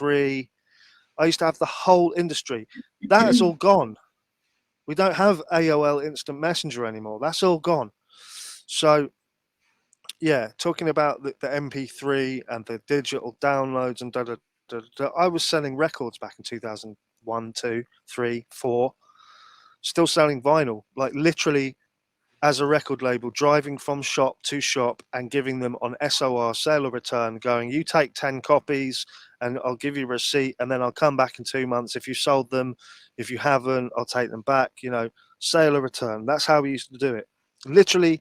MP3. I used to have the whole industry. That has all gone. We don't have AOL Instant Messenger anymore. That's all gone. So, yeah, talking about the MP3 and the digital downloads and I was selling records back in 2001, 2, 3, 4, still selling vinyl, like literally as a record label, driving from shop to shop and giving them on SOR, sale or return, going, you take 10 copies and I'll give you a receipt, and then I'll come back in 2 months. If you sold them, if you haven't, I'll take them back, sale or return. That's how we used to do it. Literally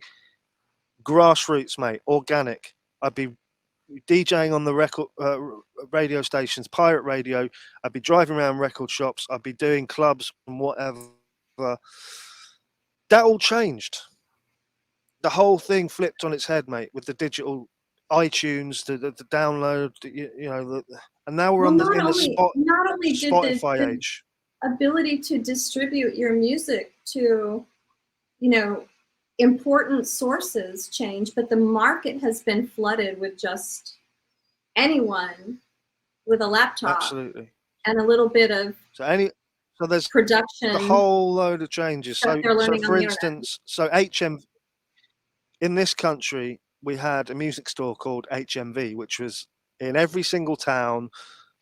grassroots, mate, organic. I'd be DJing on the record radio stations, pirate radio. I'd be driving around record shops. I'd be doing clubs and whatever. That all changed. The whole thing flipped on its head, mate, with the digital iTunes, the download, and now we're not only Spotify did the age. Ability to distribute your music to, important sources change, but the market has been flooded with just anyone with a laptop. Absolutely. And a little bit of so there's production. A whole load of changes. So for instance, HM in this country, we had a music store called HMV, which was in every single town.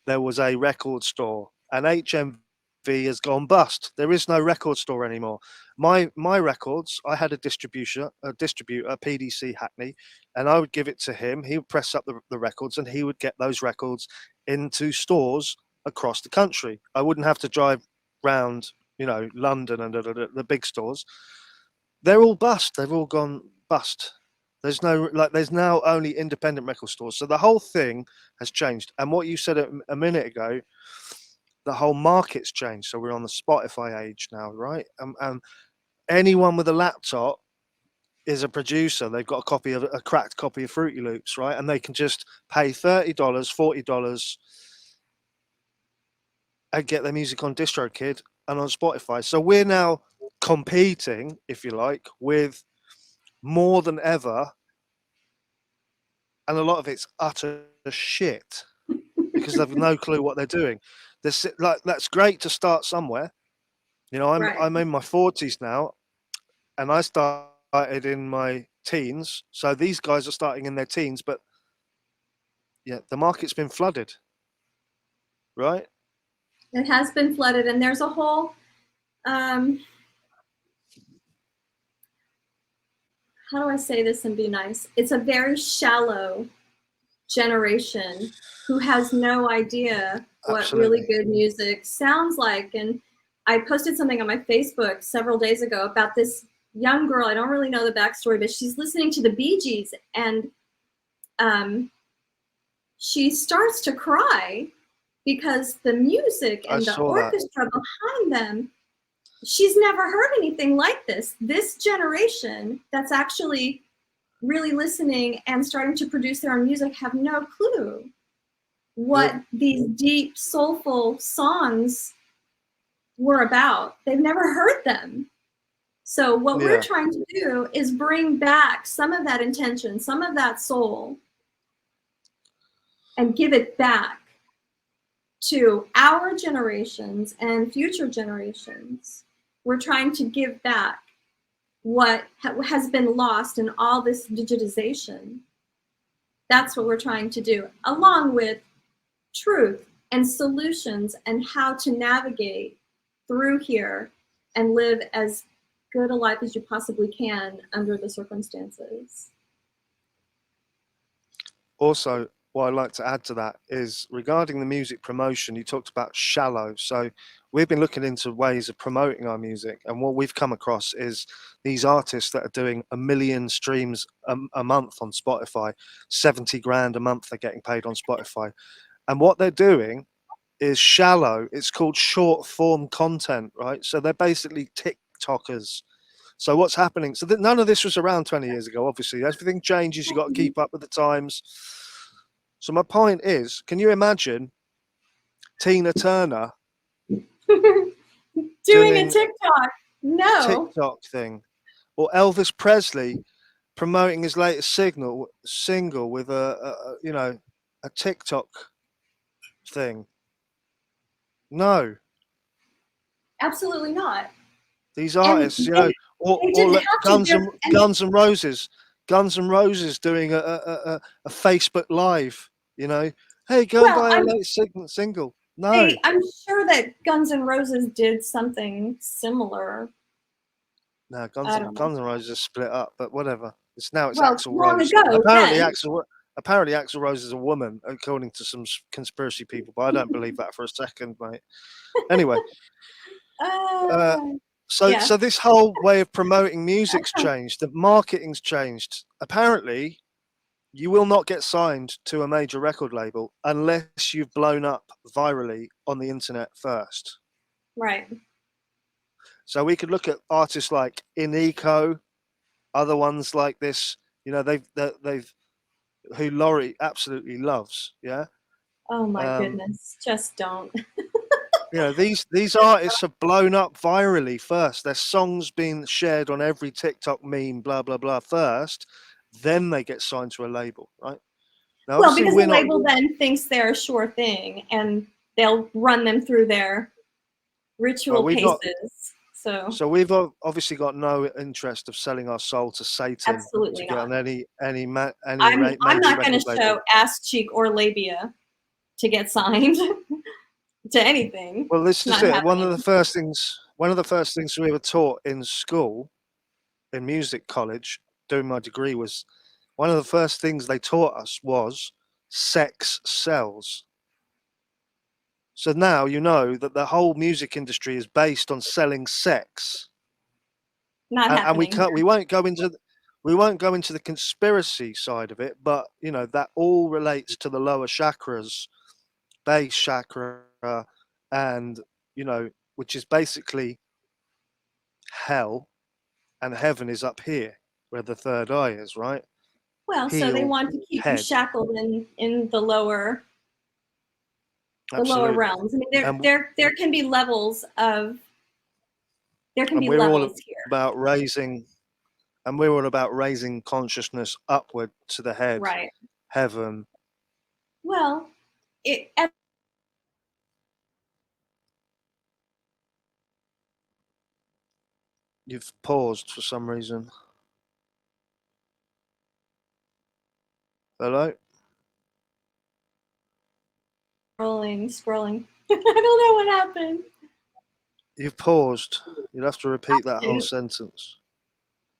There was a record store, and HMV has gone bust. There is no record store anymore. My records, I had a distributor, PDC Hackney, and I would give it to him. He would press up the records, and he would get those records into stores across the country. I wouldn't have to drive round, London and the big stores. They're all bust. They've all gone bust. There's now only independent record stores. So the whole thing has changed. And what you said a minute ago, the whole market's changed. So we're on the Spotify age now, right? And anyone with a laptop is a producer. They've got a cracked copy of Fruity Loops, right? And they can just pay $30, $40 and get their music on DistroKid and on Spotify. So we're now competing, if you like, with more than ever, and a lot of it's utter shit because they've no clue what they're doing. That's great to start somewhere. I'm in my 40s now, and I started in my teens. So these guys are starting in their teens, but yeah, the market's been flooded, right? It has been flooded, and there's a whole how do I say this and be nice? It's a very shallow generation who has no idea what Absolutely. really good music sounds like. And I posted something on my Facebook several days ago about this young girl. I don't really know the backstory, but she's listening to the Bee Gees, and she starts to cry because the music and the orchestra behind them, she's never heard anything like this. This generation that's actually really listening and starting to produce their own music have no clue what these deep, soulful songs were about. They've never heard them. So what we're trying to do is bring back some of that intention, some of that soul, and give it back to our generations and future generations. We're trying to give back what has been lost in all this digitization. That's what we're trying to do, along with truth and solutions and how to navigate through here and live as good a life as you possibly can under the circumstances. Also, what I'd like to add to that is regarding the music promotion, you talked about shallow. So we've been looking into ways of promoting our music, and what we've come across is these artists that are doing 1 million streams a month on Spotify, 70 grand a month they're getting paid on Spotify. And what they're doing is shallow. It's called short form content, right? So they're basically TikTokers. So what's happening? So none of this was around 20 years ago, obviously. Everything changes. You've got to keep up with the times. So my point is, can you imagine Tina Turner doing a TikTok? No. TikTok thing, or Elvis Presley promoting his latest single with a TikTok thing. No. Absolutely not. These artists, you know, or Guns and Roses doing a Facebook Live, you know. Hey, go and buy a late single. No. I'm sure that Guns N' Roses did something similar. No, Guns N' Roses split up, but whatever. It's Axl long Rose. Ago, Apparently Axl Rose is a woman, according to some conspiracy people, but I don't believe that for a second, mate. Anyway. So this whole way of promoting music's changed. The marketing's changed. Apparently, you will not get signed to a major record label unless you've blown up virally on the internet first. Right. So we could look at artists like Iniko, other ones like this. You know, they've who Laurie absolutely loves. Yeah. Oh my goodness! Just don't. You know, these artists have blown up virally first. Their songs being shared on every TikTok meme, blah blah blah. First, then they get signed to a label, right? Now, well, because the label then thinks they're a sure thing, and they'll run them through their ritual paces. So we've obviously got no interest of selling our soul to Satan. Absolutely to not. Get on any I'm not going to show ass cheek or labia to get signed to anything. Well, this is it. One of the first things we were taught in school, in music college, doing my degree, was one of the first things they taught us was sex sells. So now you know that the whole music industry is based on selling sex. Not happening. And we won't go into the conspiracy side of it, but you know that all relates to the lower chakras, base chakra, and you know, which is basically hell, and heaven is up here where the third eye is, right? Well, so they want to keep you shackled in the lower realms. I mean, there can be levels of levels here. We're all about raising consciousness upward to the head, right? Heaven. Well, You've paused for some reason. Hello? Scrolling. I don't know what happened. You've paused. You'll have to repeat that whole sentence.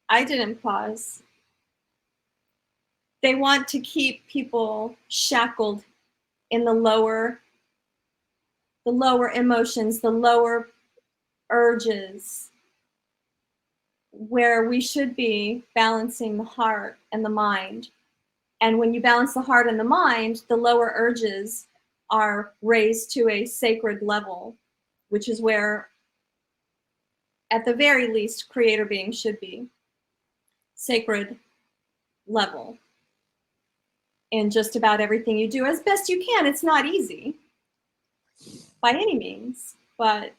I didn't pause. They want to keep people shackled in the lower emotions, the lower urges, where we should be balancing the heart and the mind. And when you balance the heart and the mind, the lower urges are raised to a sacred level, which is where, at the very least, creator being should be. Sacred level in just about everything you do as best you can. It's not easy by any means, but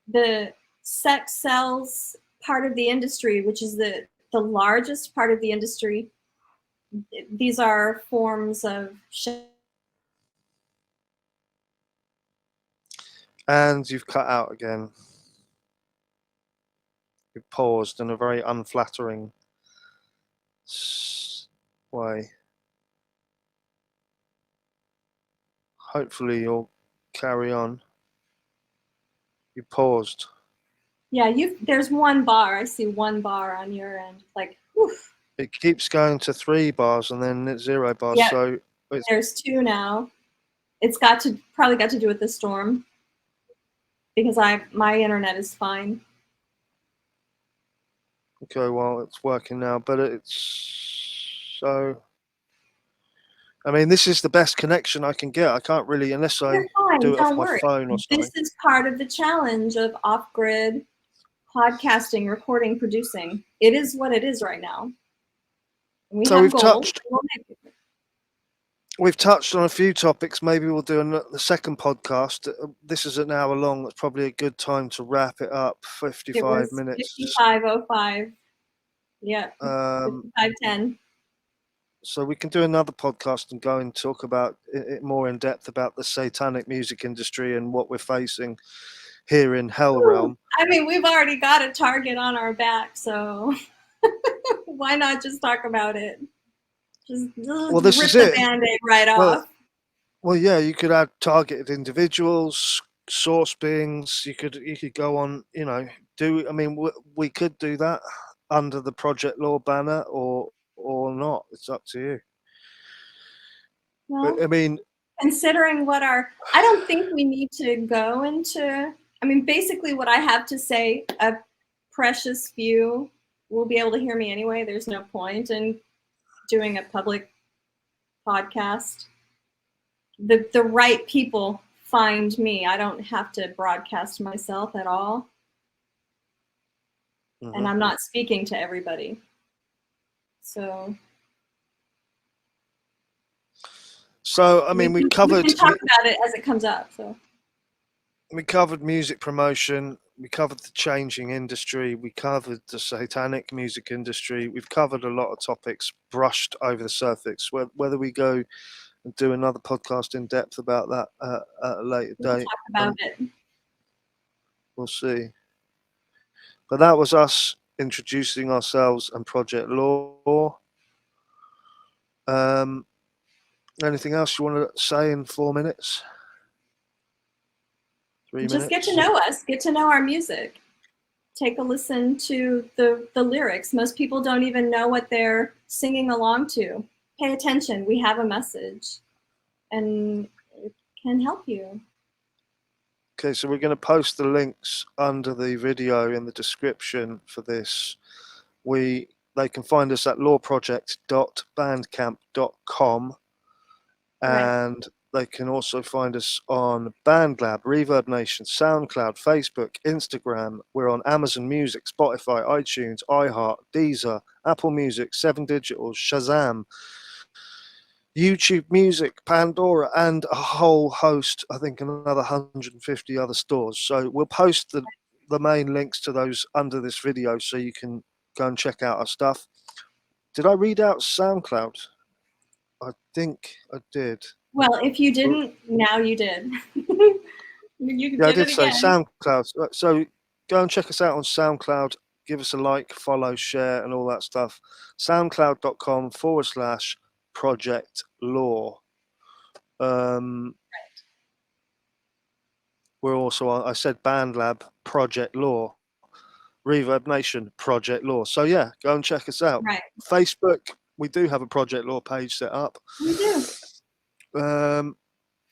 the sex sells part of the industry, which is the largest part of the industry. These are forms of and you've cut out again. You've paused in a very unflattering way. Hopefully you'll carry on. You paused. Yeah, there's one bar. I see one bar on your end. Like, oof. It keeps going to 3 bars and then it's 0 bars. Yeah, so there's 2 now. It's probably got to do with the storm, because my internet is fine. Okay, well, it's working now, but it's so. I mean, this is the best connection I can get. I can't really, unless I do it off my phone or something. This is part of the challenge of off-grid podcasting, recording, producing. It is what it is right now. We've touched on a few topics. Maybe we'll do the second podcast. This is an hour long. It's probably a good time to wrap it up. 55 minutes. 55:05. Yeah. 55:10. So we can do another podcast and go and talk about it more in depth about the satanic music industry and what we're facing here in Hell Realm. I mean, we've already got a target on our back, so why not just talk about it? Just rip the Band-Aid right off. Well, yeah, you could add targeted individuals, source beings. You could go on, I mean, we could do that under the Projekt Law banner or not. It's up to you. Well, I mean, considering I don't think we need to go into, I mean, basically what I have to say, a precious few will be able to hear me anyway. There's no point in doing a public podcast. The right people find me. I don't have to broadcast myself at all. Mm-hmm. And I'm not speaking to everybody. So I mean, we covered. We can talk about it as it comes up. So we covered music promotion. We covered the changing industry. We covered the satanic music industry. We've covered a lot of topics, brushed over the surface. Whether we go and do another podcast in depth about that at a later date, talk about it. We'll see. But that was us introducing ourselves and Projekt Law. Anything else you want to say in 4 minutes? 3 minutes? Just get to know us, get to know our music. Take a listen to the lyrics. Most people don't even know what they're singing along to. Pay attention, we have a message and it can help you. Okay, so we're going to post the links under the video in the description for this. They can find us at lawproject.bandcamp.com. And they can also find us on BandLab, Reverb Nation, SoundCloud, Facebook, Instagram. We're on Amazon Music, Spotify, iTunes, iHeart, Deezer, Apple Music, 7 Digitals, Shazam, YouTube Music, Pandora, and a whole host, I think another 150 other stores. So we'll post the main links to those under this video so you can go and check out our stuff. Did I read out SoundCloud? I think I did. Well, if you didn't, now you did. I did say SoundCloud. So go and check us out on SoundCloud. Give us a like, follow, share, and all that stuff. SoundCloud.com/Projekt Law. We're also on, I said BandLab, Projekt Law. Reverb Nation, Projekt Law. So yeah, go and check us out. Right. Facebook, we do have a Projekt Law page set up. We do.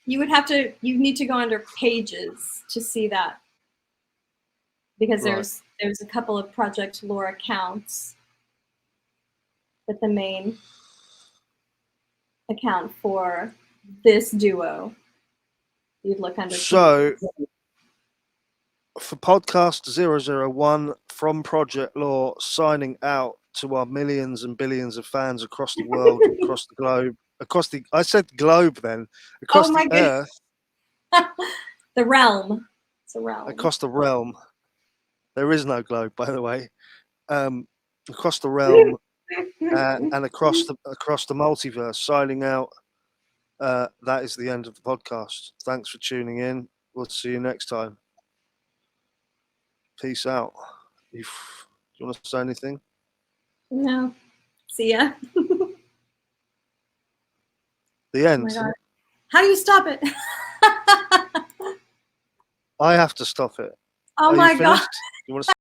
You need to go under pages to see that. Because there's a couple of Projekt Law accounts. But the main account for this duo, you'd look under. So for podcast001 from Projekt Law, signing out to our millions and billions of fans across the world, across the globe, I said globe then, across the earth. The realm. It's a realm. Across the realm. There is no globe, by the way. Across the realm and across the multiverse, signing out. That is the end of the podcast. Thanks for tuning in. We'll see you next time. Peace out. Do you want to say anything? No. See ya. The end. Oh my God. How do you stop it? I have to stop it. Oh my God. You want to